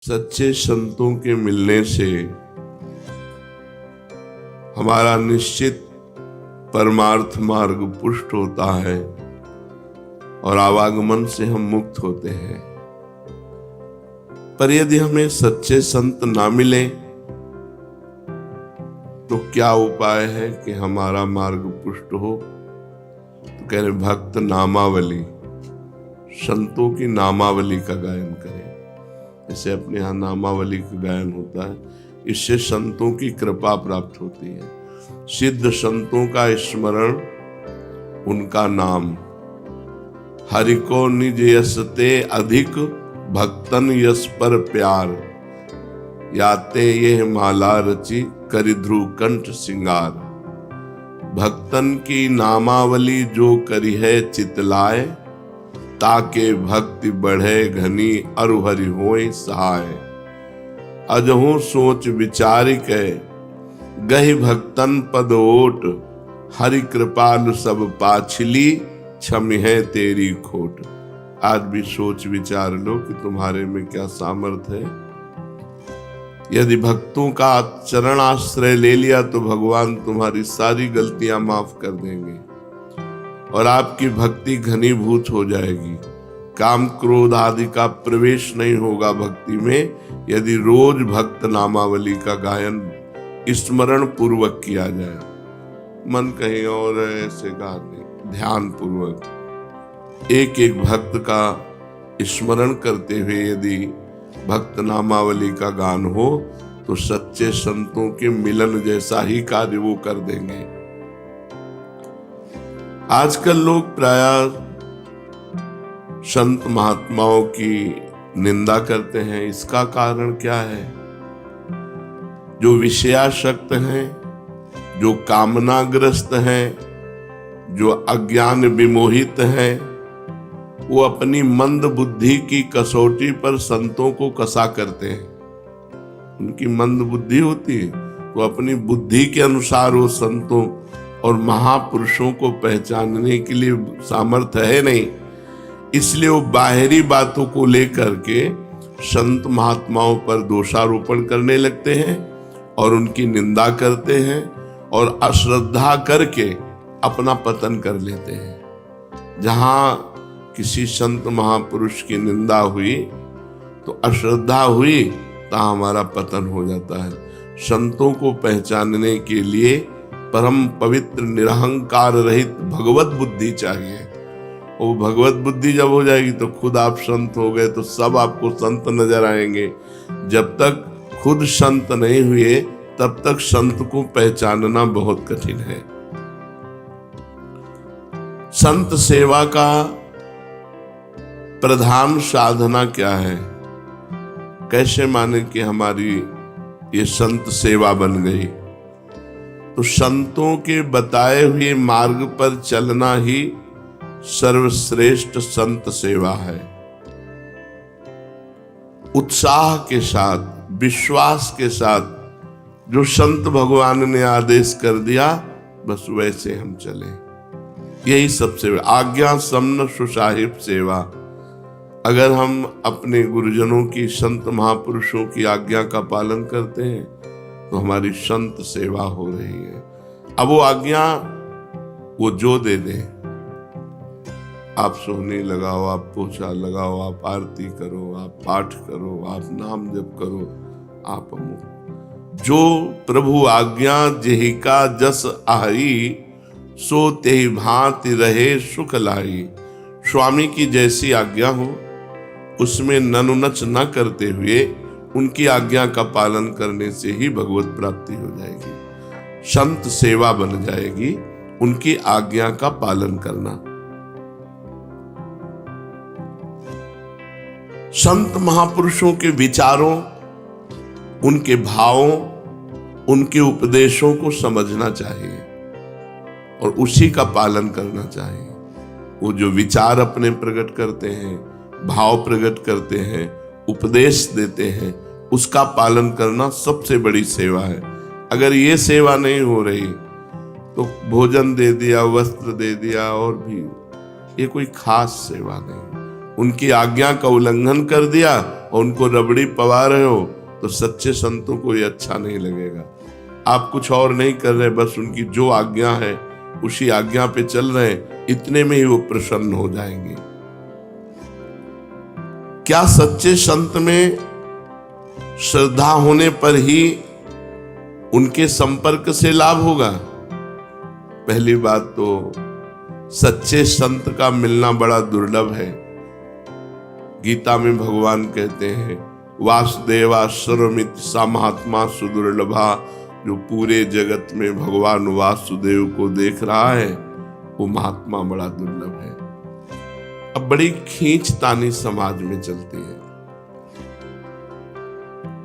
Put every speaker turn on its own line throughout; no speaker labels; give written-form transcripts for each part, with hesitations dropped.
सच्चे संतों के मिलने से हमारा निश्चित परमार्थ मार्ग पुष्ट होता है और आवागमन से हम मुक्त होते हैं। पर यदि हमें सच्चे संत ना मिले तो क्या उपाय है कि हमारा मार्ग पुष्ट हो? तो कह रहे भक्त नामावली, संतों की नामावली का गायन करें। जैसे अपने यहाँ नामावली का गायन होता है, इससे संतों की कृपा प्राप्त होती है। सिद्ध संतों का स्मरण, उनका नाम, हरि को निज यस ते अधिक, भक्तन यस पर प्यार, याते ये माला रची करि ध्रुव कंठ सिंगार। भक्तन की नामावली जो करी है चितलाए, ताके भक्ति बढ़े घनी अरु हरि होय सहाय। अजहु सोच विचार के गहि भक्तन पद ओट, हरि कृपालु सब पाछली, क्षमि है तेरी खोट। आज भी सोच विचार लो कि तुम्हारे में क्या सामर्थ्य है। यदि भक्तों का चरण आश्रय ले लिया तो भगवान तुम्हारी सारी गलतियां माफ कर देंगे और आपकी भक्ति घनीभूत हो जाएगी। काम क्रोध आदि का प्रवेश नहीं होगा भक्ति में, यदि रोज भक्त नामावली का गायन स्मरण पूर्वक किया जाए। मन कहीं और ऐसे गा नहीं, ध्यान पूर्वक एक एक भक्त का स्मरण करते हुए यदि भक्त नामावली का गान हो तो सच्चे संतों के मिलन जैसा ही कार्य वो कर देंगे। आजकल लोग प्रायः संत महात्माओं की निंदा करते हैं। इसका कारण क्या है? जो विषयासक्त हैं, जो कामनाग्रस्त हैं, जो अज्ञान विमोहित हैं, वो अपनी मंद बुद्धि की कसौटी पर संतों को कसा करते हैं। उनकी मंद बुद्धि होती है तो अपनी बुद्धि के अनुसार वो संतों और महापुरुषों को पहचानने के लिए सामर्थ्य है नहीं, इसलिए वो बाहरी बातों को लेकर के संत महात्माओं पर दोषारोपण करने लगते हैं और उनकी निंदा करते हैं और अश्रद्धा करके अपना पतन कर लेते हैं। जहां किसी संत महापुरुष की निंदा हुई तो अश्रद्धा हुई तो हमारा पतन हो जाता है। संतों को पहचानने के लिए परम पवित्र निरहंकार रहित भगवत बुद्धि चाहिए। वो भगवत बुद्धि जब हो जाएगी तो खुद आप संत हो गए तो सब आपको संत नजर आएंगे। जब तक खुद संत नहीं हुए तब तक संत को पहचानना बहुत कठिन है। संत सेवा का प्रधान साधना क्या है? कैसे माने कि हमारी ये संत सेवा बन गई? तो संतों के बताए हुए मार्ग पर चलना ही सर्वश्रेष्ठ संत सेवा है। उत्साह के साथ, विश्वास के साथ जो संत भगवान ने आदेश कर दिया बस वैसे हम चले, यही सबसे आज्ञा समन सुसाहिब सेवा। अगर हम अपने गुरुजनों की, संत महापुरुषों की आज्ञा का पालन करते हैं तो हमारी संत सेवा हो रही है। अब वो आज्ञा वो जो दे दे, आप सोहनी लगाओ, आप पोछा लगाओ, आप आरती करो, आप पाठ करो, आप नाम जप करो, आप जो प्रभु आज्ञा जेहि का जस आई, सो तेहि भांति रहे सुख लाई। स्वामी की जैसी आज्ञा हो उसमें ननुनच न करते हुए उनकी आज्ञा का पालन करने से ही भगवत प्राप्ति हो जाएगी, संत सेवा बन जाएगी। उनकी आज्ञा का पालन करना। संत महापुरुषों के विचारों, उनके भावों, उनके उपदेशों को समझना चाहिए और उसी का पालन करना चाहिए। वो जो विचार अपने प्रकट करते हैं, भाव प्रकट करते हैं, उपदेश देते हैं, उसका पालन करना सबसे बड़ी सेवा है। अगर ये सेवा नहीं हो रही तो भोजन दे दिया, वस्त्र दे दिया और भी, ये कोई खास सेवा नहीं। उनकी आज्ञा का उल्लंघन कर दिया और उनको रबड़ी पवा रहे हो, तो सच्चे संतों को ये अच्छा नहीं लगेगा। आप कुछ और नहीं कर रहे, बस उनकी जो आज्ञा है उसी आज्ञा पे चल रहे हैं, इतने में ही वो प्रसन्न हो जाएंगे। क्या सच्चे संत में श्रद्धा होने पर ही उनके संपर्क से लाभ होगा? पहली बात तो सच्चे संत का मिलना बड़ा दुर्लभ है। गीता में भगवान कहते हैं, वासुदेवा सर्वमिति सा महात्मा सुदुर्लभा। जो पूरे जगत में भगवान वासुदेव को देख रहा है वो महात्मा बड़ा दुर्लभ है। अब बड़ी खींचतानी समाज में चलती है।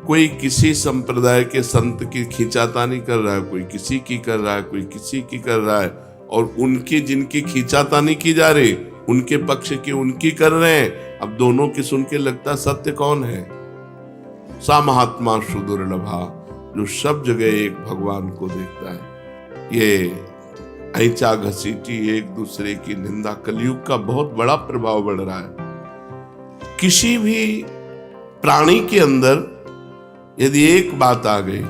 कोई किसी संप्रदाय के संत की खींचातानी कर रहा है, कोई किसी की कर रहा है, कोई किसी की कर रहा है, और उनकी जिनकी खींचातानी की जा रही उनके पक्ष की उनकी कर रहे हैं। अब दोनों की सुन के लगता सत्य कौन है? सा महात्मा सुदुर्लभा, जो सब जगह एक भगवान को देखता है। ये ऐचा घसीटी एक दूसरे की निंदा, कलयुग का बहुत बड़ा प्रभाव बढ़ रहा है। किसी भी प्राणी के अंदर यदि एक बात आ गई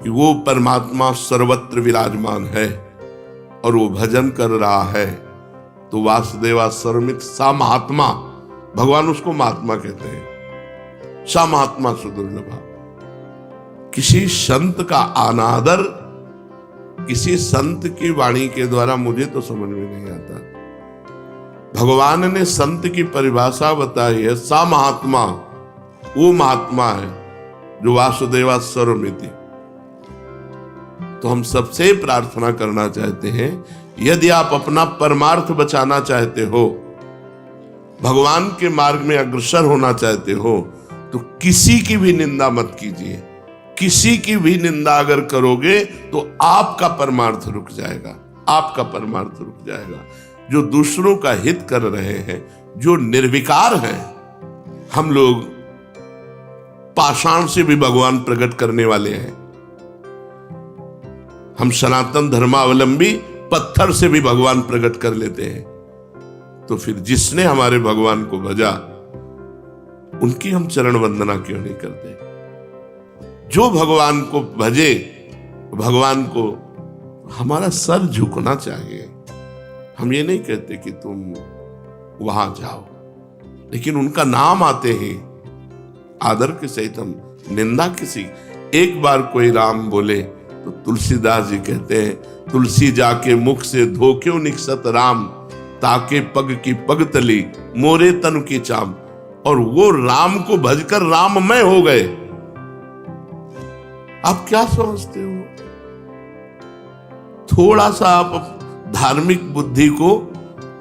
कि वो परमात्मा सर्वत्र विराजमान है और वो भजन कर रहा है, तो वासुदेवा सर्वमित सा महात्मा, भगवान उसको महात्मा कहते हैं, सा महात्मा सुदुर्लभा। किसी संत का अनादर किसी संत की वाणी के द्वारा मुझे तो समझ में नहीं आता। भगवान ने संत की परिभाषा बताई है, सा महात्मा, वो महात्मा है जो वासुदेवा सर्वमिति। तो हम सबसे प्रार्थना करना चाहते हैं, यदि आप अपना परमार्थ बचाना चाहते हो, भगवान के मार्ग में अग्रसर होना चाहते हो, तो किसी की भी निंदा मत कीजिए। किसी की भी निंदा अगर करोगे तो आपका परमार्थ रुक जाएगा, आपका परमार्थ रुक जाएगा। जो दूसरों का हित कर रहे हैं, जो निर्विकार हैं, हम लोग पाषाण से भी भगवान प्रकट करने वाले हैं। हम सनातन धर्मावलंबी पत्थर से भी भगवान प्रकट कर लेते हैं। तो फिर जिसने हमारे भगवान को भजा, उनकी हम चरण वंदना क्यों नहीं करते? जो भगवान को भजे, भगवान को हमारा सर झुकना चाहिए। हम ये नहीं कहते कि तुम वहां जाओ, लेकिन उनका नाम आते ही आदर के सहित हम निंदा किसी। एक बार कोई राम बोले तो तुलसीदास जी कहते हैं, तुलसी जाके मुख से धोक्यो निकसत राम, ताके पग की पग तली मोरे तन की चाम। और वो राम को भजकर राममय हो गए। आप क्या समझते हो? थोड़ा सा आप धार्मिक बुद्धि को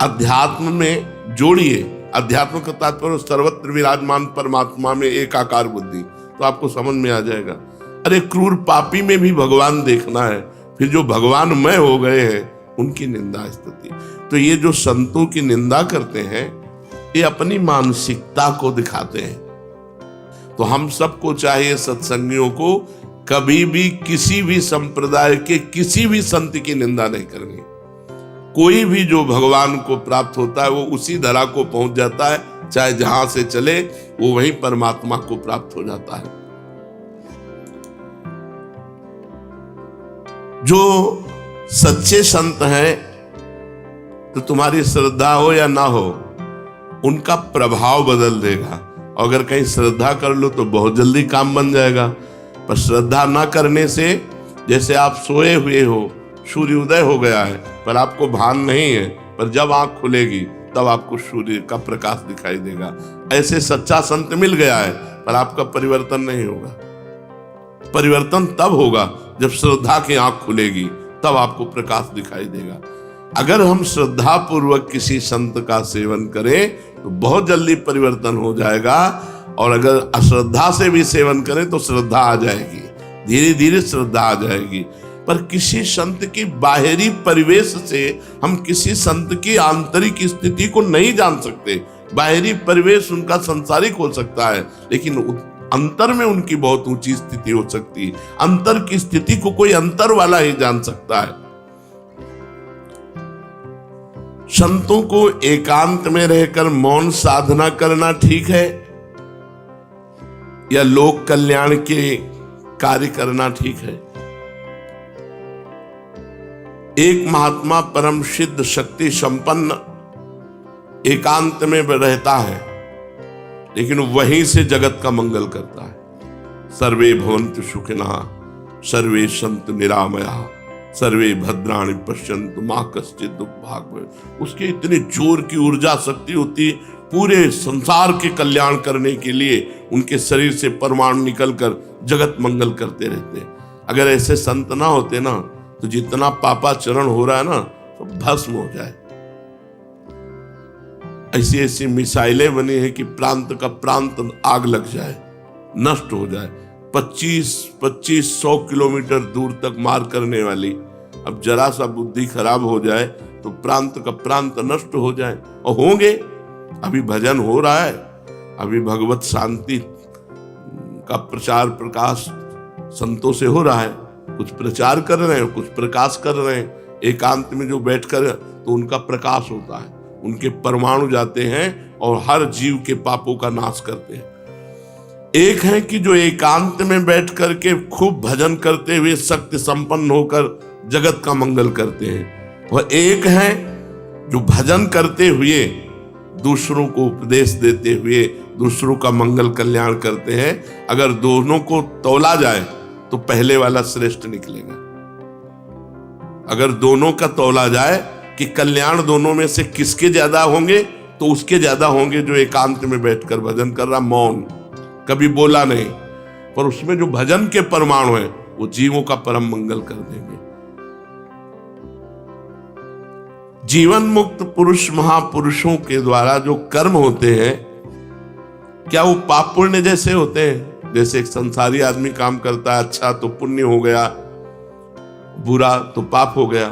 अध्यात्म में जोड़िए। अध्यात्म का तात्पर्य सर्वत्र विराजमान परमात्मा में एकाकार बुद्धि, तो आपको समझ में आ जाएगा। अरे क्रूर पापी में भी भगवान देखना है, फिर जो भगवानमय हो गए हैं उनकी निंदा स्तुति। तो ये जो संतों की निंदा करते हैं, ये अपनी मानसिकता को दिखाते हैं। तो हम सबको चाहिए, सत्संगियों को, कभी भी किसी भी संप्रदाय के किसी भी संत की निंदा नहीं करनी। कोई भी जो भगवान को प्राप्त होता है वो उसी धरा को पहुंच जाता है, चाहे जहां से चले वो वहीं परमात्मा को प्राप्त हो जाता है। जो सच्चे संत हैं, तो तुम्हारी श्रद्धा हो या ना हो, उनका प्रभाव बदल देगा। और अगर कहीं श्रद्धा कर लो तो बहुत जल्दी काम बन जाएगा। पर श्रद्धा ना करने से, जैसे आप सोए हुए हो, सूर्य उदय हो गया है पर आपको भान नहीं है, पर जब आंख खुलेगी तब आपको सूर्य का प्रकाश दिखाई देगा। ऐसे सच्चा संत मिल गया है पर आपका परिवर्तन नहीं होगा। परिवर्तन तब होगा जब श्रद्धा की आंख खुलेगी, तब आपको प्रकाश दिखाई देगा। अगर हम श्रद्धा पूर्वक किसी संत का सेवन करें तो बहुत जल्दी परिवर्तन हो जाएगा, और अगर अश्रद्धा से भी सेवन करें तो श्रद्धा आ जाएगी, धीरे धीरे श्रद्धा आ जाएगी। पर किसी संत की बाहरी परिवेश से हम किसी संत की आंतरिक स्थिति को नहीं जान सकते। बाहरी परिवेश उनका संसारिक हो सकता है, लेकिन अंतर में उनकी बहुत ऊंची स्थिति हो सकती है। अंतर की स्थिति को कोई अंतर वाला ही जान सकता है। संतों को एकांत में रहकर मौन साधना करना ठीक है या लोक कल्याण के कार्य करना ठीक है? एक महात्मा परम सिद्ध शक्ति संपन्न एकांत में रहता है, लेकिन वहीं से जगत का मंगल करता है। सर्वे भवन्तु सुखिनः, सर्वे सन्तु निरामयाः, सर्वे भद्राणि पश्यन्तु मा कश्चित् दुःखभाग् भवेत्। उसके इतने जोर की ऊर्जा शक्ति होती, पूरे संसार के कल्याण करने के लिए उनके शरीर से परमाणु निकलकर जगत मंगल करते रहते। अगर ऐसे संत ना होते ना, तो जितना पापाचरण हो रहा है ना, तो भस्म हो जाए। ऐसी ऐसी मिसाइलें बनी है कि प्रांत का प्रांत आग लग जाए, नष्ट हो जाए। 2500 किलोमीटर दूर तक मार करने वाली, अब जरा सा बुद्धि खराब हो जाए तो प्रांत का प्रांत नष्ट हो जाए। और होंगे, अभी भजन हो रहा है, अभी भगवत शांति का प्रचार प्रकाश संतों से हो रहा है। कुछ प्रचार कर रहे हैं, कुछ प्रकाश कर रहे हैं। एकांत में जो बैठकर तो उनका प्रकाश होता है, उनके परमाणु जाते हैं और हर जीव के पापों का नाश करते हैं। एक है कि जो एकांत में बैठ करके खूब भजन करते हुए शक्ति संपन्न होकर जगत का मंगल करते हैं, वह एक है जो भजन करते हुए दूसरों को उपदेश देते हुए दूसरों का मंगल कल्याण करते हैं। अगर दोनों को तौला जाए तो पहले वाला श्रेष्ठ निकलेगा। अगर दोनों का तौला जाए कि कल्याण दोनों में से किसके ज्यादा होंगे, तो उसके ज्यादा होंगे जो एकांत में बैठकर भजन कर रहा, मौन, कभी बोला नहीं, पर उसमें जो भजन के परमाणु है वो जीवों का परम मंगल कर देंगे। जीवन मुक्त पुरुष महापुरुषों के द्वारा जो कर्म होते हैं, क्या वो पाप पुण्य जैसे होते हैं? जैसे एक संसारी आदमी काम करता है, अच्छा तो पुण्य हो गया, बुरा तो पाप हो गया।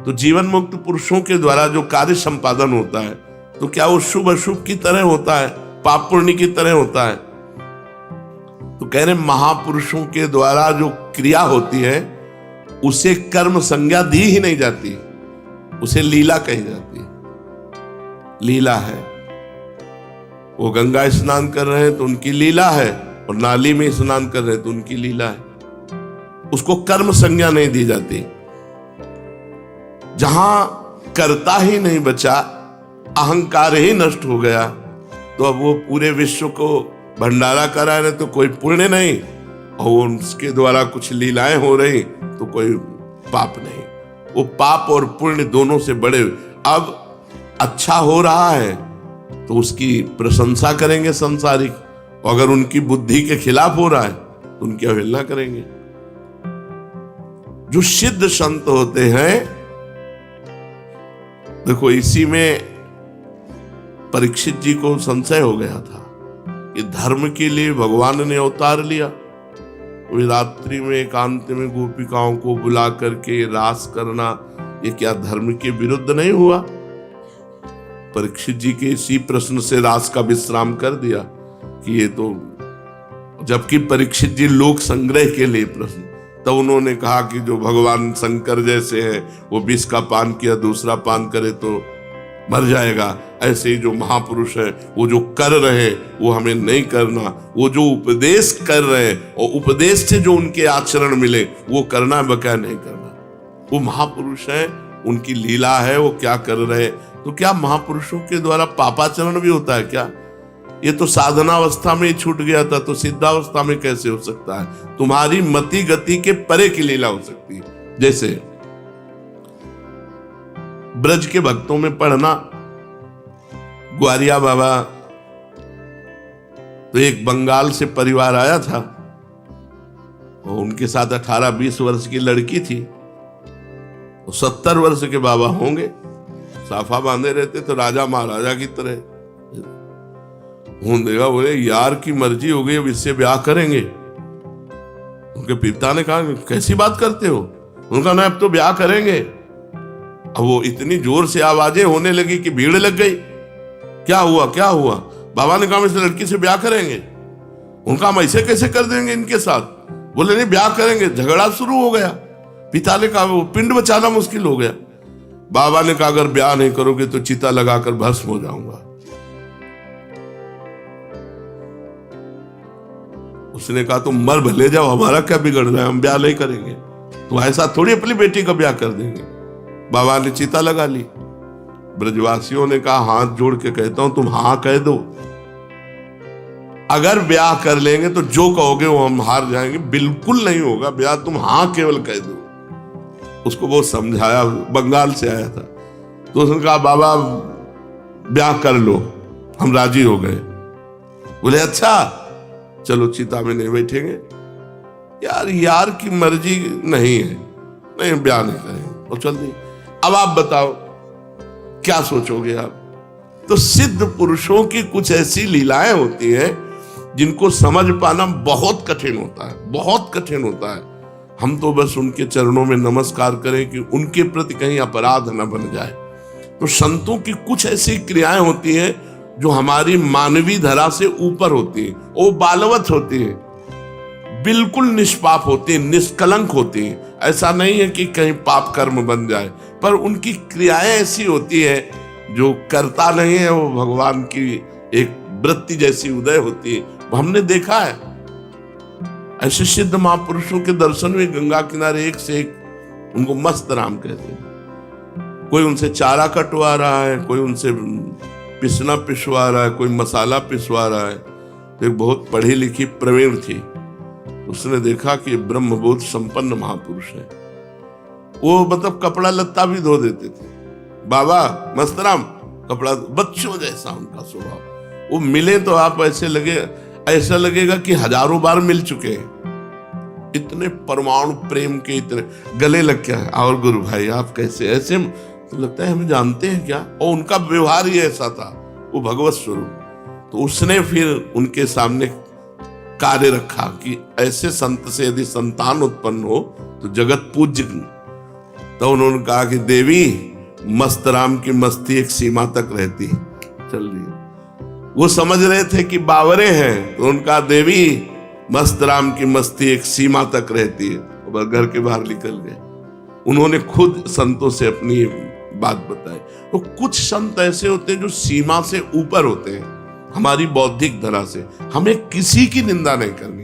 तो जीवन मुक्त पुरुषों के द्वारा जो कार्य संपादन होता है, तो क्या वो शुभ अशुभ की तरह होता है, पाप पुण्य की तरह होता है? तो कह रहे महापुरुषों के द्वारा जो क्रिया होती है उसे कर्म संज्ञा दी ही नहीं जाती, उसे लीला कही जाती है। लीला है, वो गंगा स्नान कर रहे हैं तो उनकी लीला है, और नाली में स्नान कर रहे हैं तो उनकी लीला है। उसको कर्म संज्ञा नहीं दी जाती। जहां कर्ता ही नहीं बचा, अहंकार ही नष्ट हो गया, तो अब वो पूरे विश्व को भंडारा करा रहे तो कोई पुण्य नहीं, और उसके द्वारा कुछ लीलाएं हो रही तो कोई पाप नहीं। वो पाप और पुण्य दोनों से बड़े। अब अच्छा हो रहा है तो उसकी प्रशंसा करेंगे संसारिक, और अगर उनकी बुद्धि के खिलाफ हो रहा है तो उनकी अवहेलना करेंगे। जो सिद्ध संत होते हैं, देखो इसी में परीक्षित जी को संशय हो गया था कि धर्म के लिए भगवान ने अवतार लिया। वे रात्रि में एकांत में गोपिकाओं को बुला करके रास करना, ये क्या धर्म के विरुद्ध नहीं हुआ? परीक्षित जी के इसी प्रश्न से रास का विश्राम कर दिया कि ये तो, जबकि परीक्षित जी लोक संग्रह के लिए प्रश्न, तब उन्होंने कहा कि जो भगवान शंकर जैसे हैं वो विष का पान किया, दूसरा पान करे तो मर जाएगा। ऐसे ही जो महापुरुष है वो जो कर रहे वो हमें नहीं करना, वो जो उपदेश कर रहे हैं और उपदेश से जो उनके आचरण मिले वो करना, बकाया नहीं करना। वो महापुरुष है, उनकी लीला है, वो क्या कर रहे हैं। तो क्या महापुरुषों के द्वारा पापाचरण भी होता है क्या? ये तो साधनावस्था में ही छूट गया था, तो सिद्धावस्था में कैसे हो सकता है? तुम्हारी मति गति के परे की लीला हो सकती है। जैसे ब्रज के भक्तों में पढ़ना, ग्वारिया बाबा, तो एक बंगाल से परिवार आया था और उनके साथ 18-20 वर्ष की लड़की थी। तो 70 वर्ष के बाबा होंगे, साफा बांधे रहते तो राजा महाराजा की तरह। देखा, बोले यार की मर्जी हो गई, अब इससे ब्याह करेंगे। उनके पिता ने कहा कैसी बात करते हो? उनका ना अब तो ब्याह करेंगे। अब वो इतनी जोर से आवाजें होने लगी कि भीड़ लग गई। क्या हुआ क्या हुआ? बाबा ने कहा हम इस लड़की से ब्याह करेंगे। उनका हम ऐसे कैसे कर देंगे इनके साथ? बोले नहीं ब्याह करेंगे। झगड़ा शुरू हो गया। पिता ने कहा वो पिंड बचाना मुश्किल हो गया। बाबा ने कहा अगर ब्याह नहीं करोगे तो चिता लगाकर भस्म हो जाऊंगा। उसने कहा तुम मर भले जाओ, हमारा क्या बिगड़ रहा है, हम ब्याह नहीं करेंगे। तो ऐसा थोड़ी अपनी बेटी का ब्याह कर देंगे। बाबा ने चिता लगा ली। ब्रजवासियों ने कहा हाथ जोड़ के कहता हूं तुम हाँ कह दो, अगर ब्याह कर लेंगे तो जो कहोगे वो हम हार जाएंगे। बिल्कुल नहीं होगा ब्याह, तुम हाँ केवल कह दो। उसको बहुत समझाया, बंगाल से आया था। तो उसने कहा बाबा ब्याह कर लो, हम राजी हो गए। बोले अच्छा चलो चिता में नहीं बैठेंगे। यार की मर्जी नहीं है, नहीं ब्याह नहीं करेंगे। और चल दी। अब आप बताओ क्या सोचोगे आप? तो सिद्ध पुरुषों की कुछ ऐसी लीलाएं होती हैं जिनको समझ पाना बहुत कठिन होता है, बहुत कठिन होता है। हम तो बस उनके चरणों में नमस्कार करें कि उनके प्रति कहीं अपराध न बन जाए। तो संतों की कुछ ऐसी क्रियाएं होती हैं जो हमारी मानवीय धरा से ऊपर होती है, वो बालवत होती है, बिल्कुल निष्पाप होती है, निष्कलंक होती है। ऐसा नहीं है कि कहीं पाप कर्म बन जाए, पर उनकी क्रियाएं ऐसी होती है जो करता नहीं है, वो भगवान की एक वृत्ति जैसी उदय होती है। हमने देखा है ऐसे सिद्ध महापुरुषों के दर्शन में गंगा किनारे एक से एक उनको मस्त राम कहते हैं। कोई उनसे चारा कटवा रहा है, कोई उनसे पिसना पिसवा रहा है, कोई मसाला पिसवा रहा है। तो एक बहुत पढ़ी लिखी प्रवीण थी, उसने देखा कि ब्रह्मबोध संपन्न महापुरुष है। वो मतलब कपड़ा लत्ता भी धो देते थे। बाबा मस्तराम कपड़ा, बच्चों जैसा उनका स्वभाव। वो मिले तो आप ऐसा लगेगा कि हजारों बार मिल चुके हैं। इतने परमाणु प्रेम के, इतने गले लग क्या है। और गुरु भाई आप कैसे, ऐसे तो लगता है हमें जानते हैं क्या। और उनका व्यवहार ही ऐसा था, वो भगवत स्वरूप। तो उसने फिर उनके सामने कार्य रखा कि ऐसे संत से यदि संतान उत्पन्न हो तो जगत पूज्य। तो उन्होंने कहा कि देवी मस्त राम की मस्ती एक सीमा तक रहती चल रही। वो समझ रहे थे कि बावरे हैं, तो उनका देवी मस्त राम की मस्ती एक सीमा तक रहती है। और घर के बाहर निकल गए। उन्होंने खुद संतों से अपनी बात बताई। तो कुछ संत ऐसे होते हैं जो सीमा से ऊपर होते हैं, हमारी बौद्धिक धरा से। हमें किसी की निंदा नहीं करनी।